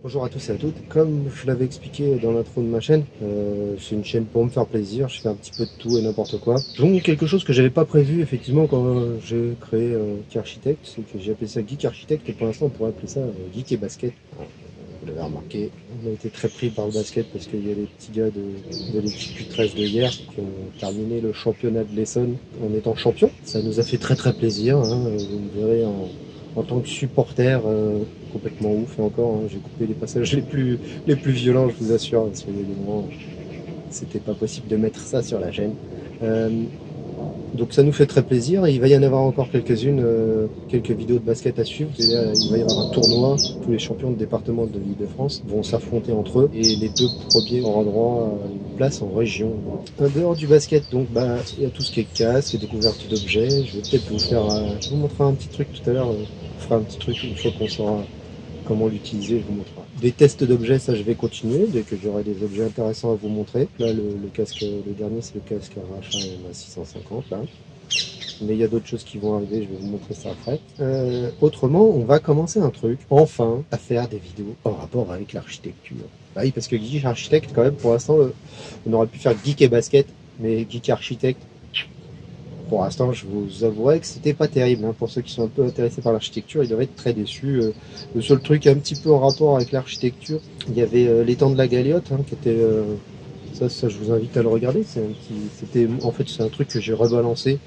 Bonjour à tous et à toutes. Comme je l'avais expliqué dans l'intro de ma chaîne, c'est une chaîne pour me faire plaisir. Je fais un petit peu de tout et n'importe quoi. Donc quelque chose que j'avais pas prévu effectivement quand j'ai créé Geek Architect, c'est que j'ai appelé ça Geek Architect et pour l'instant on pourrait appeler ça Geek et Basket. Vous l'avez remarqué, on a été très pris par le basket parce qu'il y a les petits gars de l'équipe U13 de hier qui ont terminé le championnat de l'Essonne en étant champion. Ça nous a fait très très plaisir, hein. Vous me verrez en tant que supporter complètement ouf. Et encore, hein, j'ai coupé les passages les plus violents, je vous assure, parce qu'il y a des moments où c'était pas possible de mettre ça sur la chaîne. Donc ça nous fait très plaisir et il va y en avoir encore quelques-unes, quelques vidéos de basket à suivre. Et là, il va y avoir un tournoi, tous les champions de département de l'Île-de-France vont s'affronter entre eux et les deux premiers auront droit à une place en région. En dehors du basket, donc il y a tout ce qui est casque et découverte d'objets. Je vais peut-être vous faire, je vous montrerai un petit truc tout à l'heure. Je ferai un petit truc une fois qu'on saura comment l'utiliser, je vous montrerai. Des tests d'objets, ça je vais continuer dès que j'aurai des objets intéressants à vous montrer. Là, le casque, le dernier, c'est le casque Racha MA650 là. Mais il y a d'autres choses qui vont arriver, je vais vous montrer ça après. Autrement, on va commencer un truc, enfin, à faire des vidéos en rapport avec l'architecture. Bah oui, parce que Geek Architect, quand même, pour l'instant, on aurait pu faire Geek et Basket, mais Geek Architect, pour l'instant, je vous avouerai que c'était pas terrible. Hein. Pour ceux qui sont un peu intéressés par l'architecture, ils doivent être très déçus. Le seul truc un petit peu en rapport avec l'architecture, il y avait l'étang de la Galiote, hein, qui était... ça, je vous invite à le regarder. En fait, c'est un truc que j'ai rebalancé.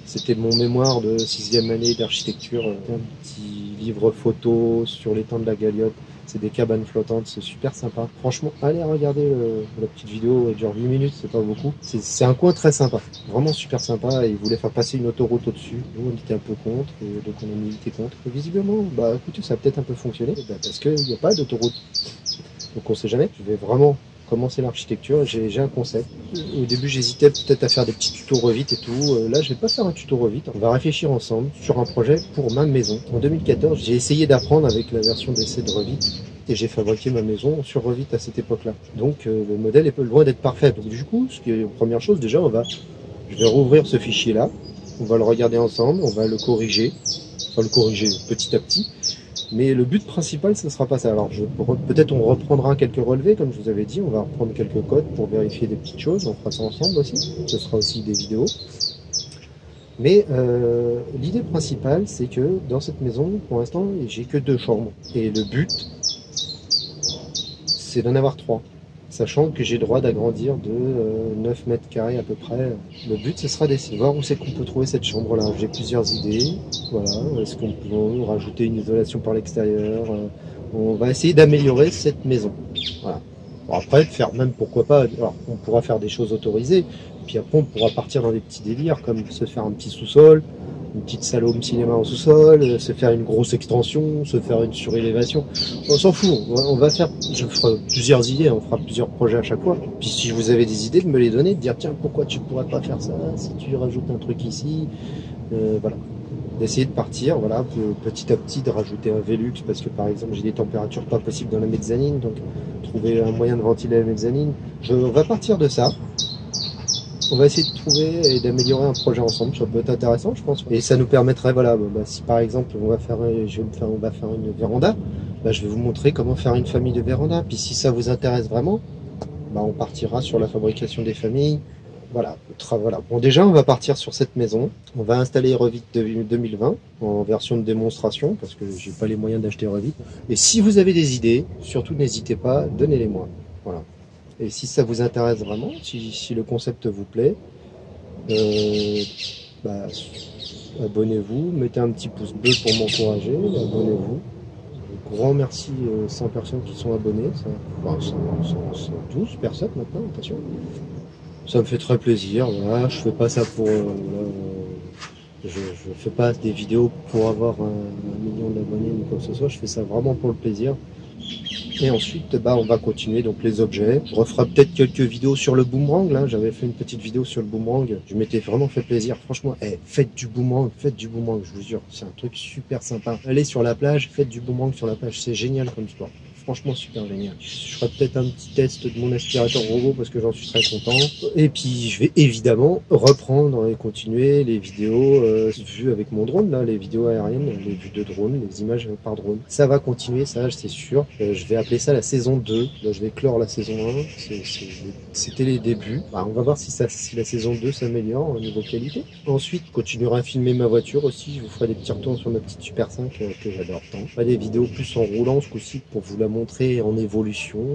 C'était mon mémoire de 6e année d'architecture. Un petit livre photo sur l'étang de la Galiote. C'est des cabanes flottantes, c'est super sympa. Franchement, allez regarder la petite vidéo, elle dure 8 minutes, c'est pas beaucoup. C'est un coin très sympa, vraiment super sympa. Et ils voulaient faire passer une autoroute au-dessus. Nous, on était un peu contre, et donc on a milité contre. Et visiblement, écoutez, ça a peut-être un peu fonctionné, parce qu'il n'y a pas d'autoroute. Donc on sait jamais. Je vais vraiment commencer l'architecture, j'ai un concept. Au début j'hésitais peut-être à faire des petits tutos Revit et tout. Là je vais pas faire un tuto Revit, on va réfléchir ensemble sur un projet pour ma maison. En 2014 j'ai essayé d'apprendre avec la version d'essai de Revit et j'ai fabriqué ma maison sur Revit à cette époque là. Donc le modèle est loin d'être parfait. Donc du coup, première chose déjà, je vais rouvrir ce fichier là, on va le regarder ensemble, on va le corriger, petit à petit. Mais le but principal, ce ne sera pas ça. Alors, peut-être on reprendra quelques relevés, comme je vous avais dit. On va reprendre quelques codes pour vérifier des petites choses. On fera ça ensemble aussi. Ce sera aussi des vidéos. Mais l'idée principale, c'est que dans cette maison, pour l'instant, j'ai que 2 chambres. Et le but, c'est d'en avoir 3. Sachant que j'ai le droit d'agrandir de 9 mètres carrés à peu près. Le but, ce sera d'essayer de voir où c'est qu'on peut trouver cette chambre-là. J'ai plusieurs idées. Voilà. Est-ce qu'on peut rajouter une isolation par l'extérieur? On va essayer d'améliorer cette maison. Voilà. Bon, après, pourquoi pas, alors, on pourra faire des choses autorisées. Puis après, on pourra partir dans des petits délires, comme se faire un petit sous-sol, une petite salle home cinéma en sous-sol, se faire une grosse extension, se faire une surélévation. On s'en fout, je ferai plusieurs idées, on fera plusieurs projets à chaque fois. Puis si vous avez des idées, de me les donner, de dire tiens, pourquoi tu pourrais pas faire ça, si tu rajoutes un truc ici, voilà. D'essayer de partir, voilà, petit à petit, de rajouter un Velux, parce que par exemple j'ai des températures pas possibles dans la mezzanine, donc trouver un moyen de ventiler la mezzanine. On va partir de ça. On va essayer de trouver et d'améliorer un projet ensemble, ça peut être intéressant je pense. Et ça nous permettrait, voilà, si par exemple on va faire une véranda, je vais vous montrer comment faire une famille de véranda. Puis si ça vous intéresse vraiment, on partira sur la fabrication des familles. Voilà, voilà. Bon, déjà on va partir sur cette maison. On va installer Revit 2020 en version de démonstration parce que j'ai pas les moyens d'acheter Revit. Et si vous avez des idées, surtout n'hésitez pas, donnez-les-moi. Voilà. Et si ça vous intéresse vraiment, si le concept vous plaît, abonnez-vous, mettez un petit pouce bleu pour m'encourager, abonnez-vous. Grand merci 100 personnes qui sont abonnées, 12 personnes maintenant, attention. Ça me fait très plaisir, voilà. Je fais pas ça pour... je fais pas des vidéos pour avoir un million d'abonnés ou quoi que ce soit, je fais ça vraiment pour le plaisir. Et ensuite, on va continuer donc les objets. Je referai peut-être quelques vidéos sur le boomerang. Là, j'avais fait une petite vidéo sur le boomerang. Je m'étais vraiment fait plaisir. Franchement, faites du boomerang, je vous jure. C'est un truc super sympa. Allez sur la plage, faites du boomerang sur la plage. C'est génial comme sport. franchement super génial. Je ferai peut-être un petit test de mon aspirateur robot parce que j'en suis très content. Et puis je vais évidemment reprendre et continuer les vidéos vues avec mon drone, là, les vidéos aériennes, les vues de drone, les images par drone. Ça va continuer, ça c'est sûr. Je vais appeler ça la saison 2. Là, je vais clore la saison 1. C'était les débuts. Bah, on va voir si la saison 2 s'améliore au niveau qualité. Ensuite, je continuerai à filmer ma voiture aussi. Je vous ferai des petits retours sur ma petite Super 5 que j'adore tant. Pas des vidéos plus en roulant ce coup-ci pour vous la montrer en évolution.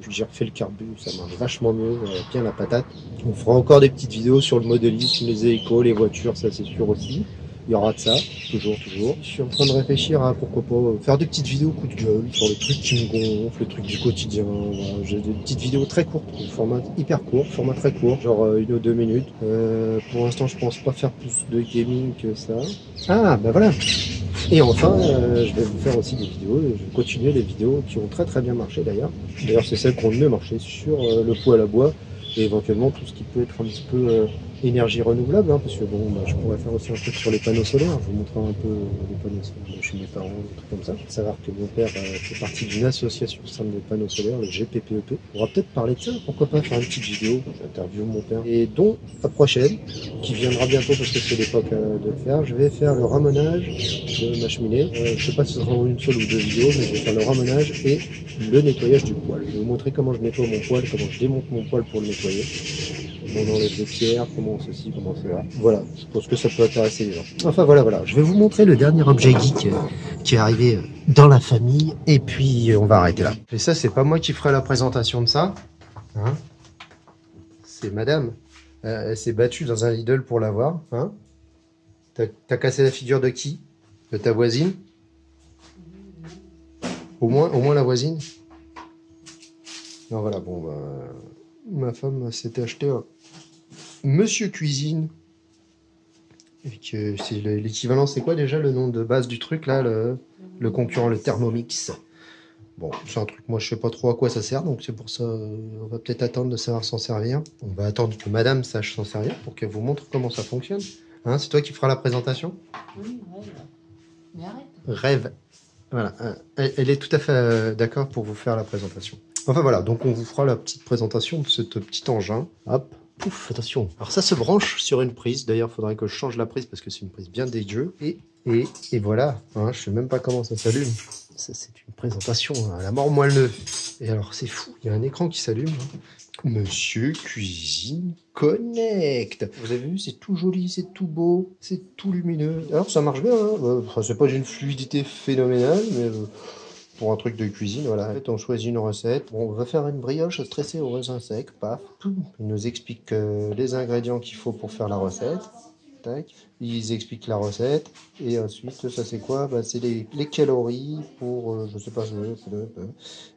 Puis j'ai refait le carbu, ça marche vachement mieux, bien la patate. On fera encore des petites vidéos sur le modélisme, les échos, les voitures, ça c'est sûr aussi. Il y aura de ça, toujours. Je suis en train de réfléchir à pourquoi pas faire des petites vidéos coup de gueule sur les trucs qui me gonflent, les trucs du quotidien. Voilà. J'ai des petites vidéos très courtes, format hyper court, format très court, genre 1 ou 2 minutes. Pour l'instant, je pense pas faire plus de gaming que ça. Ah, bah voilà. Et enfin, je vais vous faire aussi des vidéos. Je vais continuer les vidéos qui ont très bien marché d'ailleurs. D'ailleurs, c'est celles qui ont le mieux marché sur le poêle à bois et éventuellement tout ce qui peut être un petit peu énergie renouvelable, hein, parce que bon, bah, je pourrais faire aussi un truc sur les panneaux solaires. Je vous montrerai un peu les panneaux solaires chez mes parents, des trucs comme ça. Il faut savoir que mon père fait partie d'une association au sein des panneaux solaires, le GPPEP. On va peut-être parler de ça. Pourquoi pas faire une petite vidéo. J'interviewe mon père. Et dont la prochaine, qui viendra bientôt parce que c'est l'époque de le faire. Je vais faire le ramonage de ma cheminée. Je sais pas si ce sera en une seule ou 2 vidéos, mais je vais faire le ramonage et le nettoyage du poêle. Je vais vous montrer comment je nettoie mon poêle, comment je démonte mon poêle pour le nettoyer. Comment on enlève les pierres, comment ceci, comment cela. Voilà, je pense que ça peut intéresser les gens. Enfin voilà. Je vais vous montrer le dernier objet geek qui est arrivé dans la famille. Et puis on va arrêter là. Et ça, c'est pas moi qui ferai la présentation de ça. Hein, c'est madame. Elle s'est battue dans un Lidl pour l'avoir. Hein, t'as cassé la figure de qui? De ta voisine? Au moins la voisine? Non, voilà, bon, bah, ma femme s'est acheté un Monsieur Cuisine. Et que c'est l'équivalent, c'est quoi déjà le nom de base du truc là, le concurrent, le Thermomix. Bon, c'est un truc, moi je sais pas trop à quoi ça sert, donc c'est pour ça, on va peut-être attendre de savoir s'en servir. On va attendre que madame sache s'en servir pour qu'elle vous montre comment ça fonctionne. Hein, c'est toi qui feras la présentation? Oui, rêve. Mais arrête. Rêve. Voilà, elle est tout à fait d'accord pour vous faire la présentation. Enfin voilà, donc on vous fera la petite présentation de ce petit engin. Hop, pouf, attention. Alors ça se branche sur une prise. D'ailleurs, il faudrait que je change la prise parce que c'est une prise bien dégueu. Et voilà, hein, je sais même pas comment ça s'allume. Ça, c'est une présentation à la mort moelleux. Et alors, c'est fou, il y a un écran qui s'allume. Monsieur Cuisine Connect. Vous avez vu, c'est tout joli, c'est tout beau, c'est tout lumineux. Alors, ça marche bien, hein. Enfin, c'est pas d'une fluidité phénoménale, mais pour un truc de cuisine, voilà. En fait, on choisit une recette. Bon, on va faire une brioche stressée au raisin sec, paf. Il nous explique les ingrédients qu'il faut pour faire la recette. Tac. Ils expliquent la recette. Et ensuite, ça c'est quoi? Bah, c'est les calories pour, je sais pas,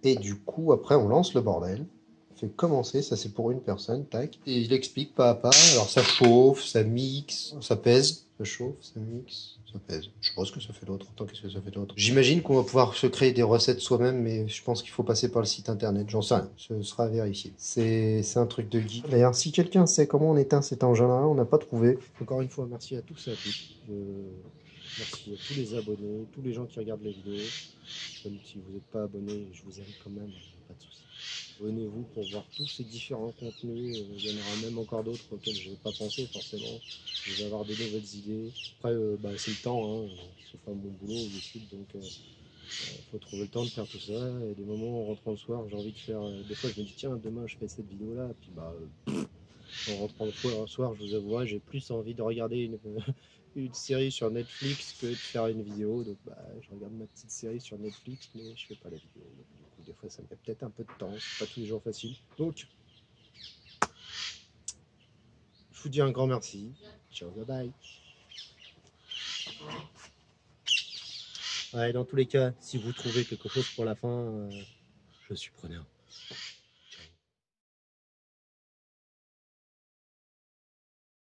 et du coup, après, on lance le bordel. On fait commencer, ça c'est pour une personne, tac. Et il explique pas à pas. Alors ça chauffe, ça mixe, ça pèse. Ça chauffe, ça mixe, ça pèse. Je sais pas ce que ça fait d'autre. Attends, qu'est-ce que ça fait d'autre? J'imagine qu'on va pouvoir se créer des recettes soi-même, mais je pense qu'il faut passer par le site internet. J'en sais rien. Ce sera vérifié. C'est un truc de geek. D'ailleurs, si quelqu'un sait comment on éteint cet engin-là, on n'a pas trouvé. Encore une fois, merci à tous et à toutes. Merci à tous les abonnés, tous les gens qui regardent les vidéos. Même si vous n'êtes pas abonné, je vous aime quand même, pas de soucis. Abonnez-vous pour voir tous ces différents contenus. Il y en aura même encore d'autres auxquels je n'ai pas pensé forcément. Je vais avoir des nouvelles idées. Après, c'est le temps, hein. C'est pas mon boulot YouTube, donc faut trouver le temps de faire tout ça. Et des moments en rentrant le soir, j'ai envie de faire. Des fois, je me dis tiens, demain je fais cette vidéo-là. Puis en rentrant le soir, je vous avouerai, j'ai plus envie de regarder une série sur Netflix que de faire une vidéo. Donc je regarde ma petite série sur Netflix, mais je fais pas la vidéo. Donc, du coup, des fois, ça me met peut-être un peu de temps. C'est pas tous les jours facile. Donc, je vous dis un grand merci. Ciao, bye bye. Ouais, dans tous les cas, si vous trouvez quelque chose pour la fin, je suis preneur.